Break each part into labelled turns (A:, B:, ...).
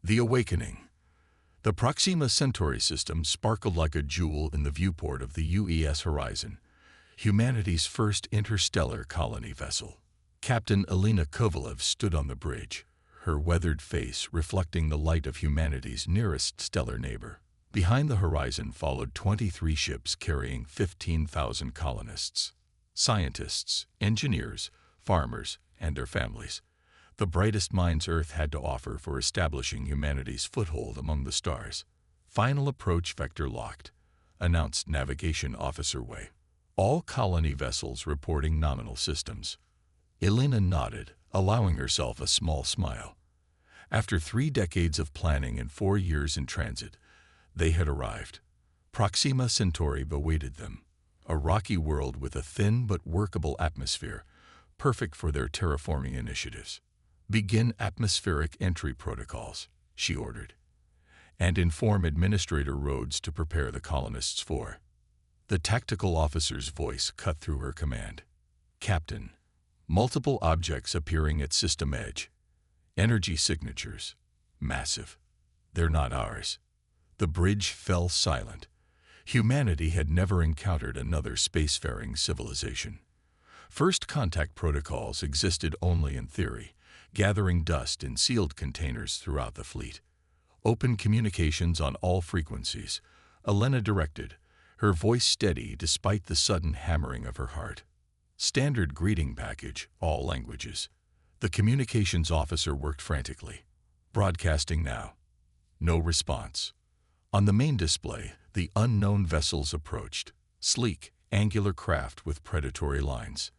A: The Awakening. The Proxima Centauri system sparkled like a jewel in the viewport of the UES horizon, humanity's first interstellar colony vessel. Captain Elena Kovalev stood on the bridge, her weathered face reflecting the light of humanity's nearest stellar neighbor. Behind the horizon followed 23 ships carrying 15,000 colonists, scientists, engineers, farmers, and their families. The brightest minds Earth had to offer for establishing humanity's foothold among the stars. Final approach vector locked, announced Navigation Officer Way. All colony vessels reporting nominal systems. Elena nodded, allowing herself a small smile. After 3 decades of planning and 4 years in transit, they had arrived. Proxima Centauri awaited them, a rocky world with a thin but workable atmosphere, perfect for their terraforming initiatives. Begin atmospheric entry protocols, she ordered, and inform Administrator Rhodes to prepare the colonists for. The tactical officer's voice cut through her command. Captain, multiple objects appearing at system edge. Energy signatures. Massive. They're not ours. The bridge fell silent. Humanity had never encountered another spacefaring civilization. First contact protocols existed only in theory, gathering dust in sealed containers throughout the fleet. Open communications on all frequencies, Elena directed, her voice steady despite the sudden hammering of her heart. Standard greeting package, all languages. The communications officer worked frantically. Broadcasting now. No response. On the main display, the unknown vessels approached, sleek, angular craft with predatory lines.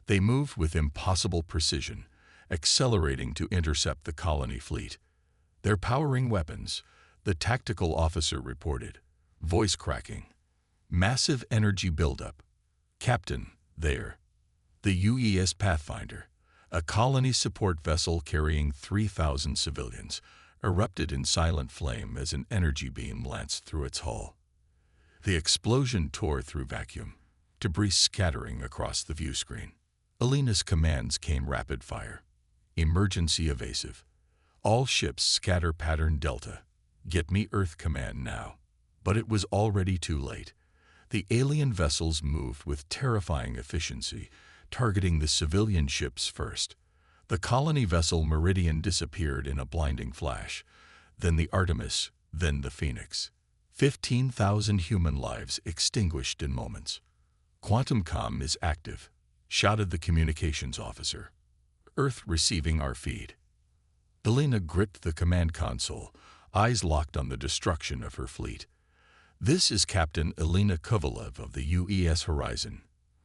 A: They moved with impossible precision, accelerating to intercept the colony fleet. They're powering weapons, the tactical officer reported, voice cracking. Massive energy buildup. Captain, there. The UES Pathfinder, a colony support vessel carrying 3,000 civilians, erupted in silent flame as an energy beam lanced through its hull. The explosion tore through vacuum, debris scattering across the view screen. Elena's commands came rapid fire. Emergency evasive. All ships scatter pattern Delta. Get me Earth command now. But it was already too late. The alien vessels moved with terrifying efficiency, targeting the civilian ships first. The colony vessel Meridian disappeared in a blinding flash, then the Artemis, then the Phoenix. 15,000 human lives extinguished in moments. Quantum comm is active, shouted the communications officer. Earth receiving our feed. Elena gripped the command console, eyes locked on the destruction of her fleet. This is Captain Elena Kovalev of the UES Horizon.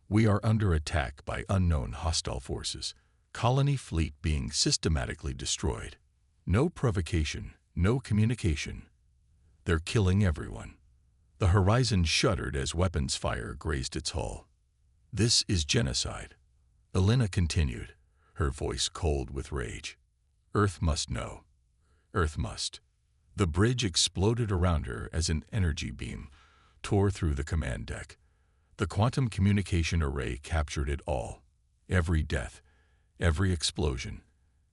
A: We are under attack by unknown hostile forces. Colony fleet being systematically destroyed. No provocation, no communication. They're killing everyone. The horizon shuddered as weapons fire grazed its hull. This is genocide. Elena continued, her voice cold with rage. Earth must know. Earth must. The bridge exploded around her as an energy beam tore through the command deck. The quantum communication array captured it all. Every death, every explosion,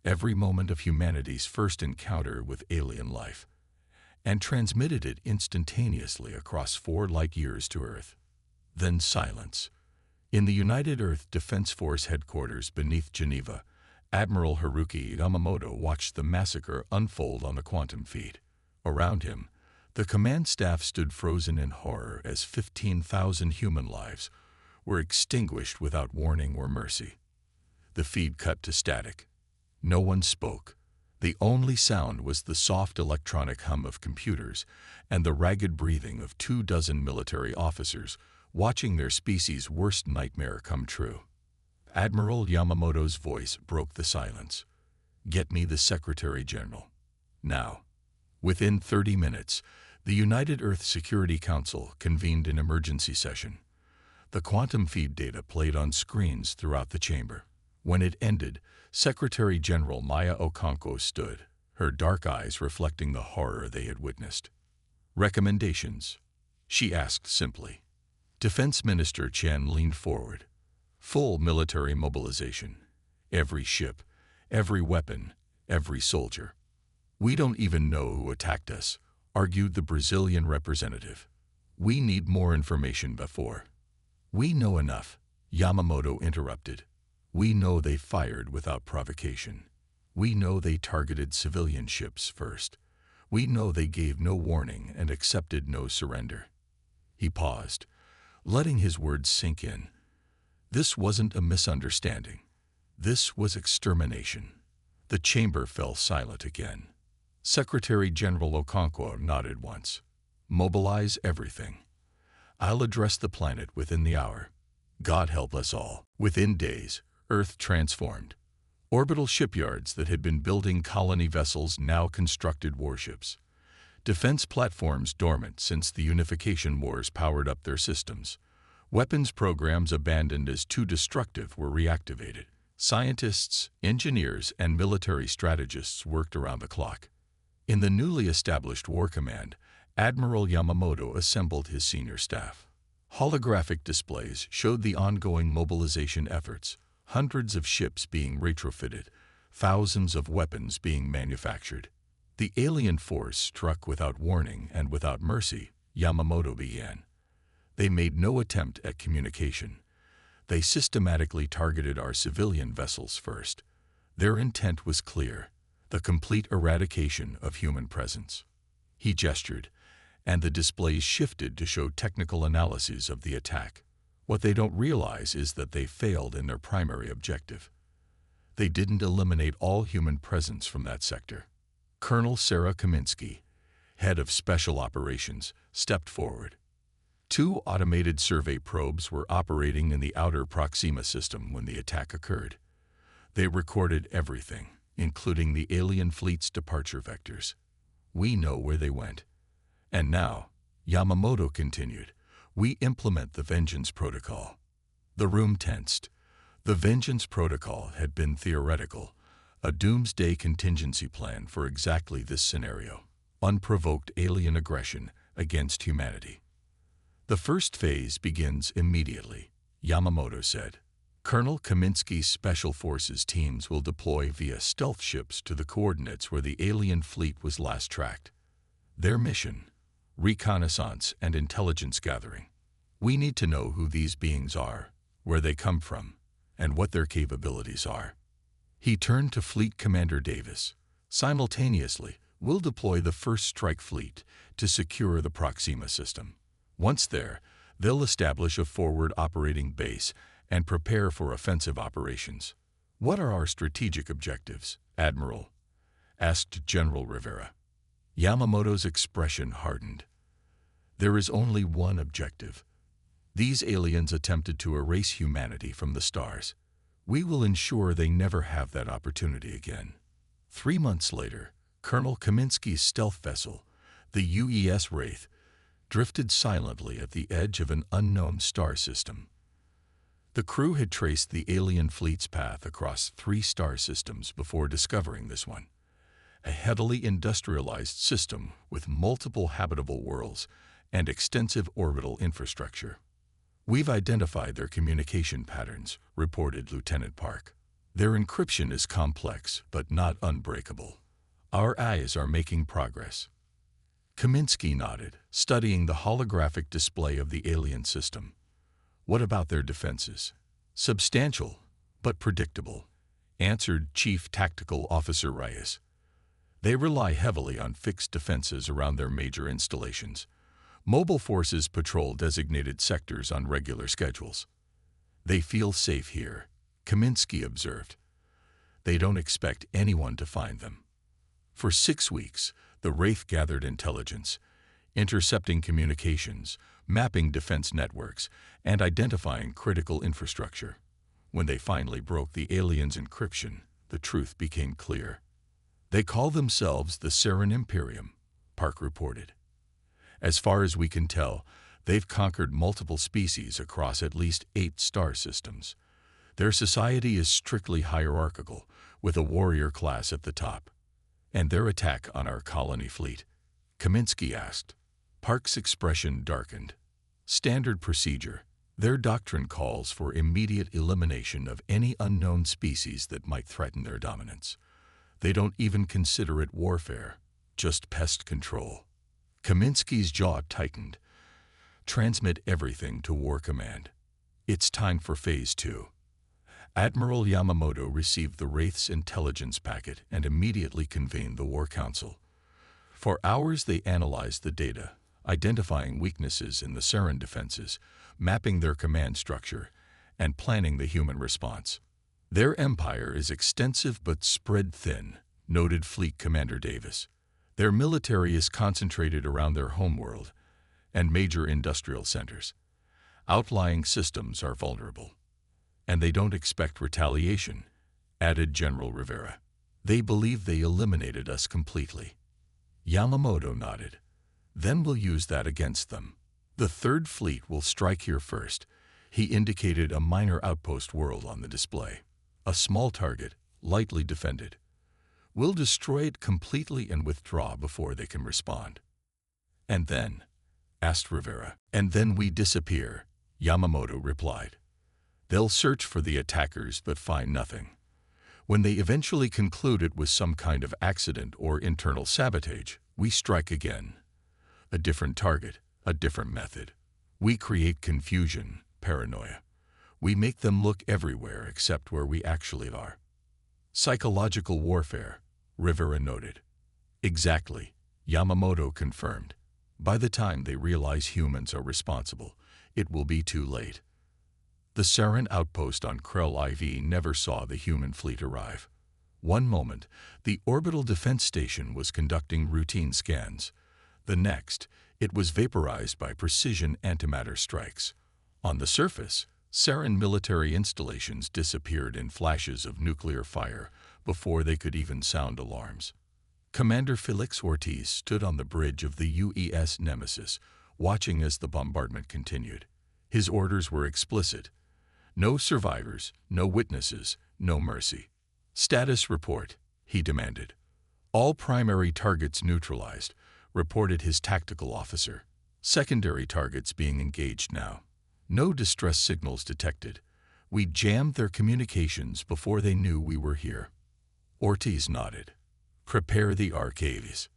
A: every moment of humanity's first encounter with alien life, and transmitted it instantaneously across 4 light years to Earth. Then silence. In the United Earth Defense Force headquarters beneath Geneva, Admiral Haruki Yamamoto watched the massacre unfold on the quantum feed. Around him, the command staff stood frozen in horror as 15,000 human lives were extinguished without warning or mercy. The feed cut to static. No one spoke. The only sound was the soft electronic hum of computers and the ragged breathing of 24 military officers watching their species' worst nightmare come true. Admiral Yamamoto's voice broke the silence. Get me the Secretary General. Now. Within 30 minutes, the United Earth Security Council convened an emergency session. The quantum feed data played on screens throughout the chamber. When it ended, Secretary General Maya Okonkwo stood, her dark eyes reflecting the horror they had witnessed. Recommendations? She asked simply. Defense Minister Chen leaned forward. Full military mobilization. Every ship, every weapon, every soldier. "We don't even know who attacked us," argued the Brazilian representative. "We need more information before." "We know enough," Yamamoto interrupted. "We know they fired without provocation. We know they targeted civilian ships first. We know they gave no warning and accepted no surrender." He paused, letting his words sink in. This wasn't a misunderstanding. This was extermination. The chamber fell silent again. Secretary General Okonkwo nodded once. "Mobilize everything. I'll address the planet within the hour. God help us all." Within days, Earth transformed. Orbital shipyards that had been building colony vessels now constructed warships. Defense platforms dormant since the unification wars powered up their systems. Weapons programs abandoned as too destructive were reactivated. Scientists, engineers, and military strategists worked around the clock. In the newly established War Command, Admiral Yamamoto assembled his senior staff. Holographic displays showed the ongoing mobilization efforts, hundreds of ships being retrofitted, thousands of weapons being manufactured. The alien force struck without warning and without mercy, Yamamoto began. They made no attempt at communication. They systematically targeted our civilian vessels first. Their intent was clear: the complete eradication of human presence. He gestured, and the displays shifted to show technical analyses of the attack. What they don't realize is that they failed in their primary objective. They didn't eliminate all human presence from that sector. Colonel Sarah Kaminsky, head of Special Operations, stepped forward. 2 automated survey probes were operating in the outer Proxima system when the attack occurred. They recorded everything, including the alien fleet's departure vectors. We know where they went. And now, Yamamoto continued, we implement the Vengeance Protocol. The room tensed. The Vengeance Protocol had been theoretical, a doomsday contingency plan for exactly this scenario: unprovoked alien aggression against humanity. The first phase begins immediately, Yamamoto said. Colonel Kaminsky's Special Forces teams will deploy via stealth ships to the coordinates where the alien fleet was last tracked. Their mission: reconnaissance and intelligence gathering. We need to know who these beings are, where they come from, and what their capabilities are. He turned to Fleet Commander Davis. Simultaneously, we'll deploy the first strike fleet to secure the Proxima system. Once there, they'll establish a forward operating base and prepare for offensive operations. What are our strategic objectives, Admiral? Asked General Rivera. Yamamoto's expression hardened. There is only one objective. These aliens attempted to erase humanity from the stars. We will ensure they never have that opportunity again. 3 months later, Colonel Kaminsky's stealth vessel, the UES Wraith, drifted silently at the edge of an unknown star system. The crew had traced the alien fleet's path across 3 star systems before discovering this one. A heavily industrialized system with multiple habitable worlds and extensive orbital infrastructure. We've identified their communication patterns, reported Lieutenant Park. Their encryption is complex, but not unbreakable. Our eyes are making progress. Kaminsky nodded, studying the holographic display of the alien system. What about their defenses? Substantial, but predictable, answered Chief Tactical Officer Reyes. They rely heavily on fixed defenses around their major installations. Mobile forces patrol designated sectors on regular schedules. They feel safe here, Kaminsky observed. They don't expect anyone to find them. For 6 weeks, the Wraith gathered intelligence, intercepting communications, mapping defense networks, and identifying critical infrastructure. When they finally broke the aliens' encryption, the truth became clear. They call themselves the Saren Imperium, Park reported. As far as we can tell, they've conquered multiple species across at least 8 star systems. Their society is strictly hierarchical, with a warrior class at the top. And their attack on our colony fleet? Kaminsky asked. Park's expression darkened. Standard procedure. Their doctrine calls for immediate elimination of any unknown species that might threaten their dominance. They don't even consider it warfare, just pest control. Kaminsky's jaw tightened. Transmit everything to War Command. It's time for Phase 2. Admiral Yamamoto received the Wraith's intelligence packet and immediately convened the War Council. For hours they analyzed the data, identifying weaknesses in the Saren defenses, mapping their command structure, and planning the human response. Their empire is extensive but spread thin, noted Fleet Commander Davis. Their military is concentrated around their homeworld and major industrial centers. Outlying systems are vulnerable. And they don't expect retaliation, added General Rivera. They believe they eliminated us completely. Yamamoto nodded. Then we'll use that against them. The Third Fleet will strike here first. He indicated a minor outpost world on the display. A small target, lightly defended. We'll destroy it completely and withdraw before they can respond. And then? Asked Rivera. And then we disappear, Yamamoto replied. They'll search for the attackers but find nothing. When they eventually conclude it was some kind of accident or internal sabotage, we strike again. A different target, a different method. We create confusion, paranoia. We make them look everywhere except where we actually are. Psychological warfare, Rivera noted. Exactly, Yamamoto confirmed. By the time they realize humans are responsible, it will be too late. The Saren outpost on Krell IV never saw the human fleet arrive. One moment, the orbital defense station was conducting routine scans. The next, it was vaporized by precision antimatter strikes. On the surface, Saren military installations disappeared in flashes of nuclear fire before they could even sound alarms. Commander Felix Ortiz stood on the bridge of the UES Nemesis, watching as the bombardment continued. His orders were explicit. No survivors, no witnesses, no mercy. Status report, he demanded. All primary targets neutralized, reported his tactical officer. Secondary targets being engaged now. No distress signals detected. We jammed their communications before they knew we were here. Ortiz nodded. Prepare the archives.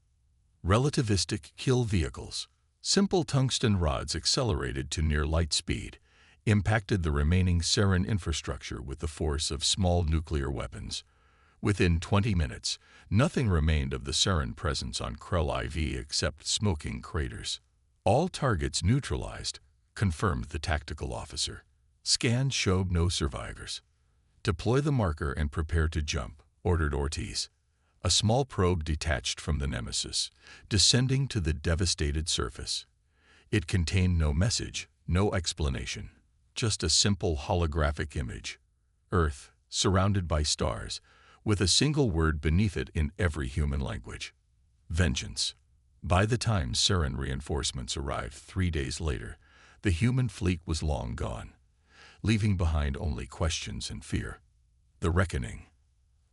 A: Relativistic kill vehicles. Simple tungsten rods accelerated to near light speed, impacted the remaining Saren infrastructure with the force of small nuclear weapons. Within 20 minutes, nothing remained of the Saren presence on Krell IV except smoking craters. All targets neutralized, confirmed the tactical officer. Scans showed no survivors. Deploy the marker and prepare to jump, ordered Ortiz. A small probe detached from the Nemesis, descending to the devastated surface. It contained no message, no explanation, just a simple holographic image. Earth, surrounded by stars, with a single word beneath it in every human language. Vengeance. By the time Saren reinforcements arrived 3 days later, the human fleet was long gone, leaving behind only questions and fear. The reckoning.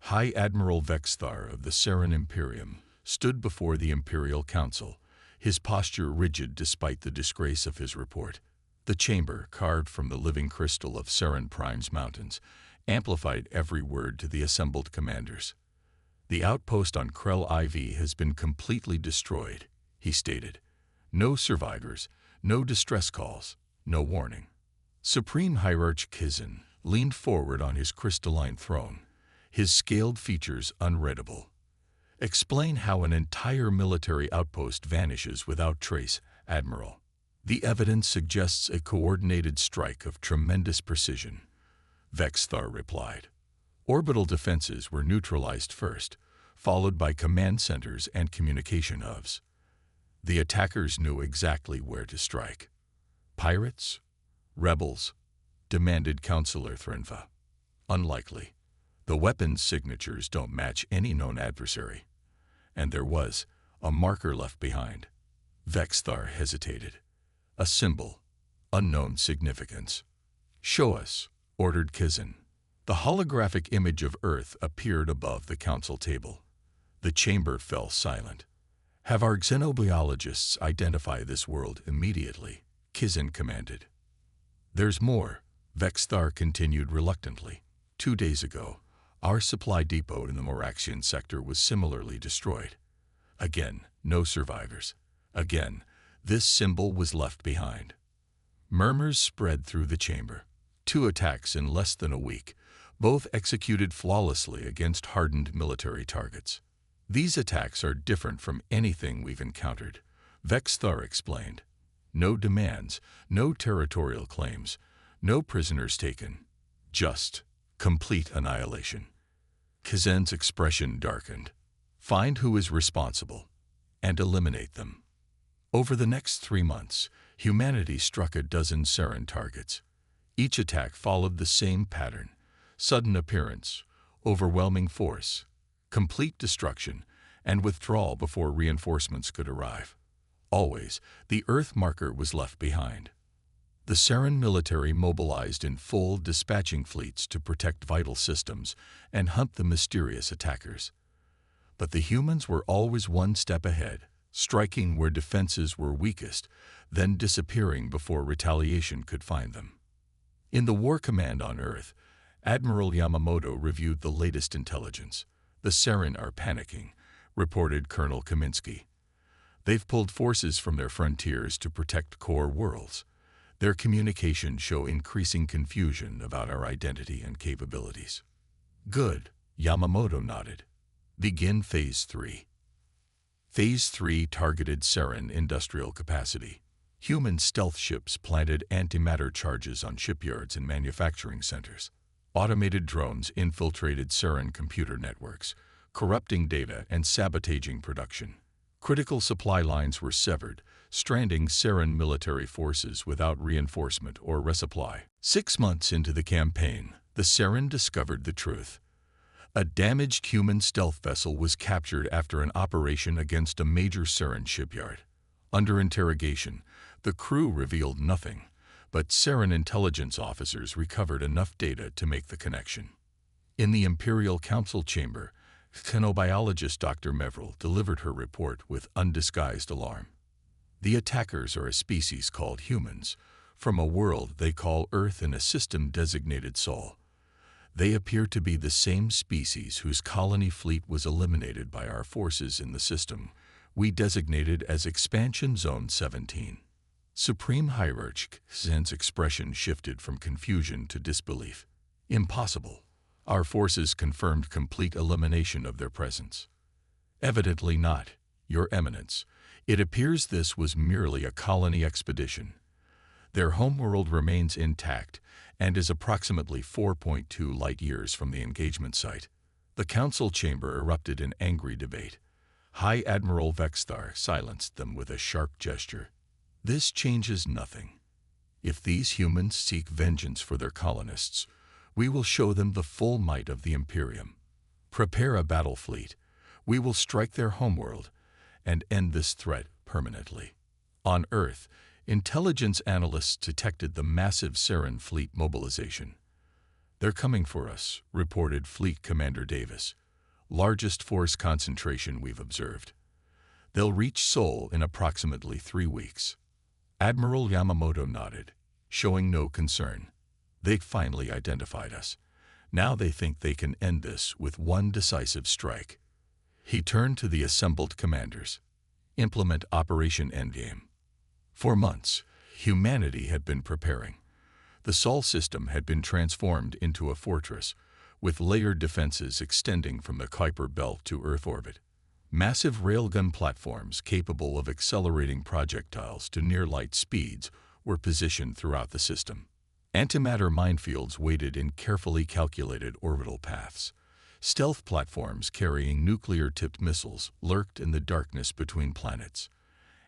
A: High Admiral Vexthar of the Saren Imperium stood before the Imperial Council, his posture rigid despite the disgrace of his report. The chamber, carved from the living crystal of Saren Prime's mountains, amplified every word to the assembled commanders. The outpost on Krell IV has been completely destroyed, he stated. No survivors, no distress calls, no warning. Supreme Hierarch Kizin leaned forward on his crystalline throne, his scaled features unreadable. Explain how an entire military outpost vanishes without trace, Admiral. The evidence suggests a coordinated strike of tremendous precision, Vexthar replied. Orbital defenses were neutralized first, followed by command centers and communication hubs. The attackers knew exactly where to strike. Pirates? Rebels? Demanded Counselor Thrinva. Unlikely. The weapons signatures don't match any known adversary. And there was a marker left behind. Vexthar hesitated. A symbol, unknown significance. Show us, ordered Kizin. The holographic image of Earth appeared above the council table. The chamber fell silent. Have our xenobiologists identify this world immediately, Kizin commanded. There's more, Vexthar continued reluctantly. 2 days ago, Our supply depot in the Moraxian sector was similarly destroyed. Again, no survivors. Again, this symbol was left behind. Murmurs spread through the chamber. 2 attacks in less than a week, both executed flawlessly against hardened military targets. These attacks are different from anything we've encountered, Vexthar explained. No demands, no territorial claims, no prisoners taken. Just complete annihilation. Kazen's expression darkened. Find who is responsible and eliminate them. Over the next 3 months, humanity struck a dozen Saren targets. Each attack followed the same pattern: sudden appearance, overwhelming force, complete destruction, and withdrawal before reinforcements could arrive. Always, the Earth marker was left behind. The Saren military mobilized in full, dispatching fleets to protect vital systems and hunt the mysterious attackers. But the humans were always one step ahead, striking where defenses were weakest, then disappearing before retaliation could find them. In the War Command on Earth, Admiral Yamamoto reviewed the latest intelligence. The Saren are panicking, reported Colonel Kaminsky. They've pulled forces from their frontiers to protect core worlds. Their communications show increasing confusion about our identity and capabilities. Good, Yamamoto nodded. Begin Phase 3. Phase 3 targeted Saren industrial capacity. Human stealth ships planted antimatter charges on shipyards and manufacturing centers. Automated drones infiltrated Saren computer networks, corrupting data and sabotaging production. Critical supply lines were severed, stranding Saren military forces without reinforcement or resupply. 6 months into the campaign, the Saren discovered the truth. A damaged human stealth vessel was captured after an operation against a major Saren shipyard. Under interrogation, the crew revealed nothing, but Saren intelligence officers recovered enough data to make the connection. In the Imperial Council chamber, xenobiologist Dr. Mevrel delivered her report with undisguised alarm. The attackers are a species called humans, from a world they call Earth in a system designated Sol. They appear to be the same species whose colony fleet was eliminated by our forces in the system we designated as Expansion Zone 17. Supreme Hierarch Zen's expression shifted from confusion to disbelief. Impossible. Our forces confirmed complete elimination of their presence. Evidently not, Your Eminence. It appears this was merely a colony expedition. Their homeworld remains intact and is approximately 4.2 light-years from the engagement site. The council chamber erupted in angry debate. High Admiral Vexthar silenced them with a sharp gesture. This changes nothing. If these humans seek vengeance for their colonists, we will show them the full might of the Imperium. Prepare a battle fleet. We will strike their homeworld and end this threat permanently. On Earth, intelligence analysts detected the massive Saren fleet mobilization. They're coming for us, reported Fleet Commander Davis. Largest force concentration we've observed. They'll reach Sol in approximately 3 weeks. Admiral Yamamoto nodded, showing no concern. They've finally identified us. Now they think they can end this with one decisive strike. He turned to the assembled commanders. Implement Operation Endgame. For months, humanity had been preparing. The Sol system had been transformed into a fortress, with layered defenses extending from the Kuiper Belt to Earth orbit. Massive railgun platforms capable of accelerating projectiles to near-light speeds were positioned throughout the system. Antimatter minefields waited in carefully calculated orbital paths. Stealth platforms carrying nuclear-tipped missiles lurked in the darkness between planets.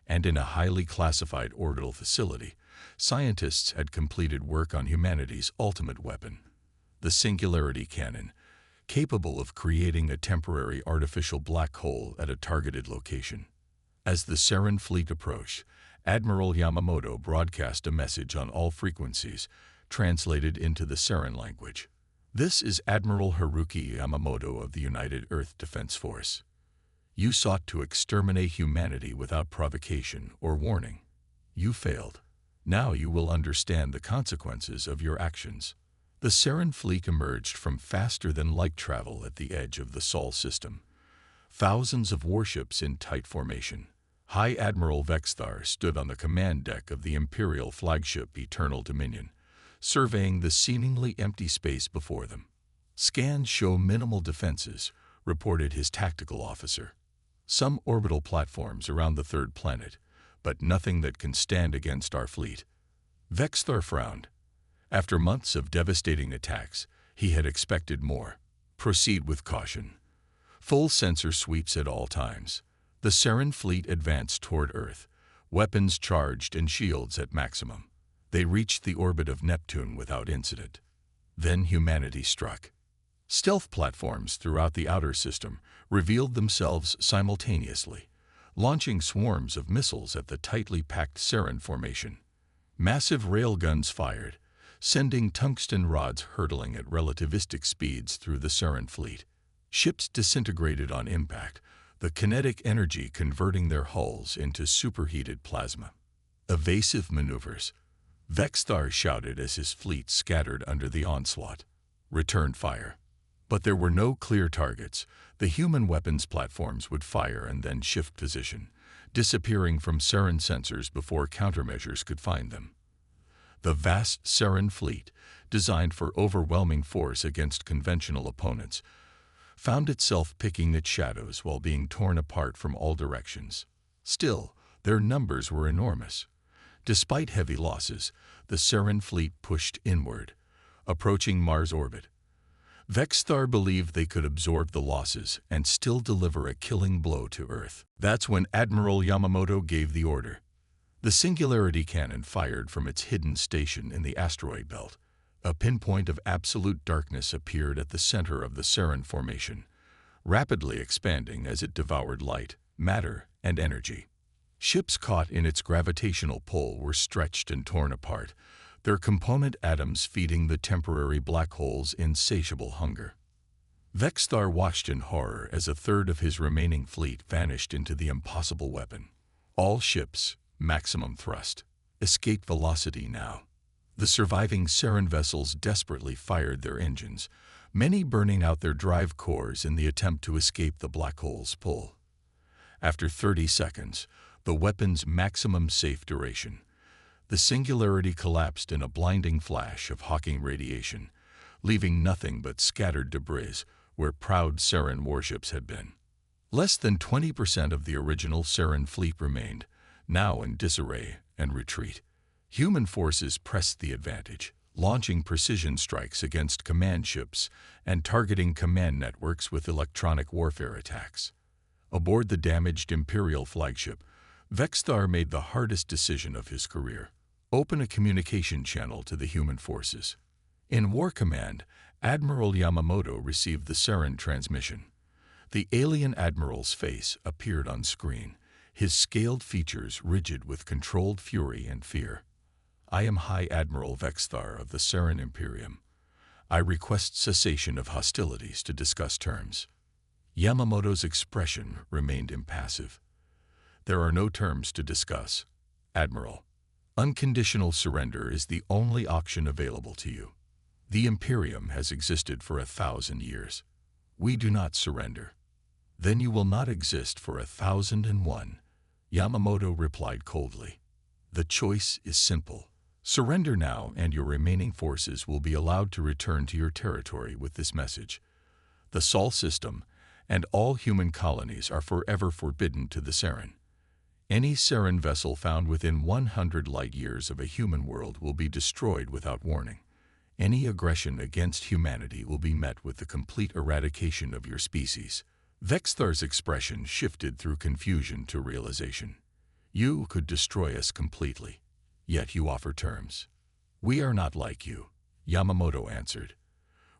A: And in a highly classified orbital facility, scientists had completed work on humanity's ultimate weapon, the Singularity Cannon, capable of creating a temporary artificial black hole at a targeted location. As the Saren fleet approached, Admiral Yamamoto broadcast a message on all frequencies, translated into the Saren language. This is Admiral Haruki Yamamoto of the United Earth Defense Force. You sought to exterminate humanity without provocation or warning. You failed. Now you will understand the consequences of your actions. The Saren fleet emerged from faster-than-light travel at the edge of the Sol system. Thousands of warships in tight formation. High Admiral Vexthar stood on the command deck of the Imperial flagship Eternal Dominion, surveying the seemingly empty space before them. "Scans show minimal defenses," reported his tactical officer. "Some orbital platforms around the third planet, but nothing that can stand against our fleet." Vexthar frowned. After months of devastating attacks, he had expected more. "Proceed with caution. Full sensor sweeps at all times." The Saren fleet advanced toward Earth, weapons charged and shields at maximum. They reached the orbit of Neptune without incident. Then humanity struck. Stealth platforms throughout the outer system revealed themselves simultaneously, launching swarms of missiles at the tightly packed Saren formation. Massive railguns fired, sending tungsten rods hurtling at relativistic speeds through the Saren fleet. Ships disintegrated on impact, the kinetic energy converting their hulls into superheated plasma. "Evasive maneuvers," Vexthar shouted as his fleet scattered under the onslaught. "Return fire." But there were no clear targets. The human weapons platforms would fire and then shift position, disappearing from Saren sensors before countermeasures could find them. The vast Saren fleet, designed for overwhelming force against conventional opponents, found itself picking at shadows while being torn apart from all directions. Still, their numbers were enormous. Despite heavy losses, the Saren fleet pushed inward, approaching Mars' orbit. Vexthar believed they could absorb the losses and still deliver a killing blow to Earth. That's when Admiral Yamamoto gave the order. The Singularity cannon fired from its hidden station in the asteroid belt. A pinpoint of absolute darkness appeared at the center of the Saren formation, rapidly expanding as it devoured light, matter, and energy. Ships caught in its gravitational pull were stretched and torn apart, their component atoms feeding the temporary black hole's insatiable hunger. Vexthar watched in horror as a third of his remaining fleet vanished into the impossible weapon. All ships, maximum thrust, escape velocity now. The surviving Saren vessels desperately fired their engines, many burning out their drive cores in the attempt to escape the black hole's pull. After 30 seconds, the weapon's maximum safe duration, the Singularity collapsed in a blinding flash of Hawking radiation, leaving nothing but scattered debris where proud Saren warships had been. Less than 20% of the original Saren fleet remained, now in disarray and retreat. Human forces pressed the advantage, launching precision strikes against command ships and targeting command networks with electronic warfare attacks. Aboard the damaged Imperial flagship, Vexthar made the hardest decision of his career: open a communication channel to the human forces. In War Command, Admiral Yamamoto received the Saren transmission. The alien admiral's face appeared on screen, his scaled features rigid with controlled fury and fear. "I am High Admiral Vexthar of the Saren Imperium. I request cessation of hostilities to discuss terms." Yamamoto's expression remained impassive. "There are no terms to discuss, Admiral. Unconditional surrender is the only option available to you. The Imperium has existed for 1,000 years. We do not surrender." "Then you will not exist for 1,001," Yamamoto replied coldly. "The choice is simple. Surrender now and your remaining forces will be allowed to return to your territory with this message. The Sol system and all human colonies are forever forbidden to the Saren. Any Saren vessel found within 100 light-years of a human world will be destroyed without warning. Any aggression against humanity will be met with the complete eradication of your species." Vexthar's expression shifted through confusion to realization. "You could destroy us completely, yet you offer terms." "We are not like you," Yamamoto answered.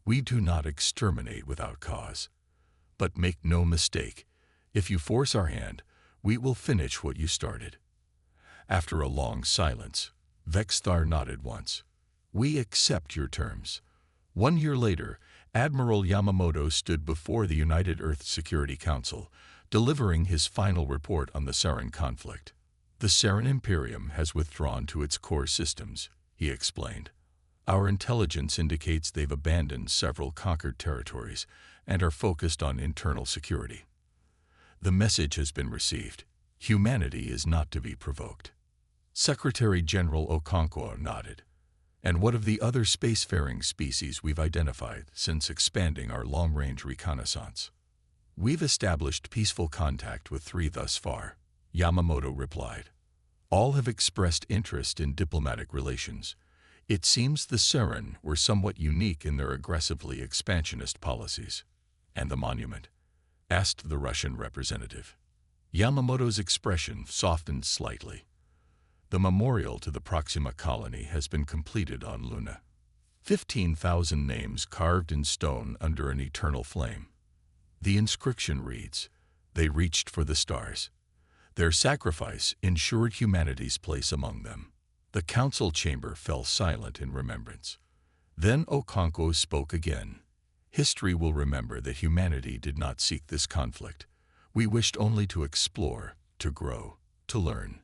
A: "We do not exterminate without cause. But make no mistake, if you force our hand, we will finish what you started." After a long silence, Vexthar nodded once. "We accept your terms." 1 year later, Admiral Yamamoto stood before the United Earth Security Council, delivering his final report on the Saren conflict. "The Saren Imperium has withdrawn to its core systems," he explained. Our intelligence indicates they've abandoned several conquered territories and are focused on internal security. The message has been received. Humanity is not to be provoked. Secretary General Okonkwo nodded. And what of the other spacefaring species we've identified since expanding our long-range reconnaissance? We've established peaceful contact with 3 thus far, Yamamoto replied. All have expressed interest in diplomatic relations. It seems the Seren were somewhat unique in their aggressively expansionist policies. And the monument? Asked the Russian representative. Yamamoto's expression softened slightly. The memorial to the Proxima colony has been completed on Luna. 15,000 names carved in stone under an eternal flame. The inscription reads, "They reached for the stars. Their sacrifice ensured humanity's place among them." The council chamber fell silent in remembrance. Then Okonkwo spoke again. History will remember that humanity did not seek this conflict. We wished only to explore, to grow, to learn.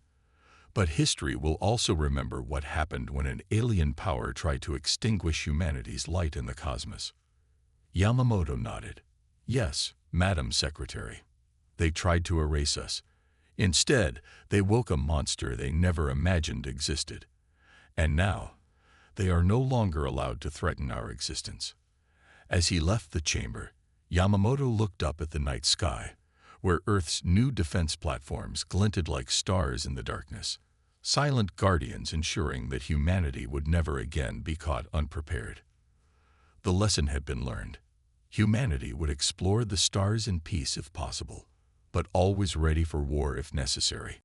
A: But history will also remember what happened when an alien power tried to extinguish humanity's light in the cosmos. Yamamoto nodded. Yes, Madam Secretary. They tried to erase us. Instead, they woke a monster they never imagined existed. And now, they are no longer allowed to threaten our existence. As he left the chamber, Yamamoto looked up at the night sky, where Earth's new defense platforms glinted like stars in the darkness, silent guardians ensuring that humanity would never again be caught unprepared. The lesson had been learned. Humanity would explore the stars in peace if possible, but always ready for war if necessary.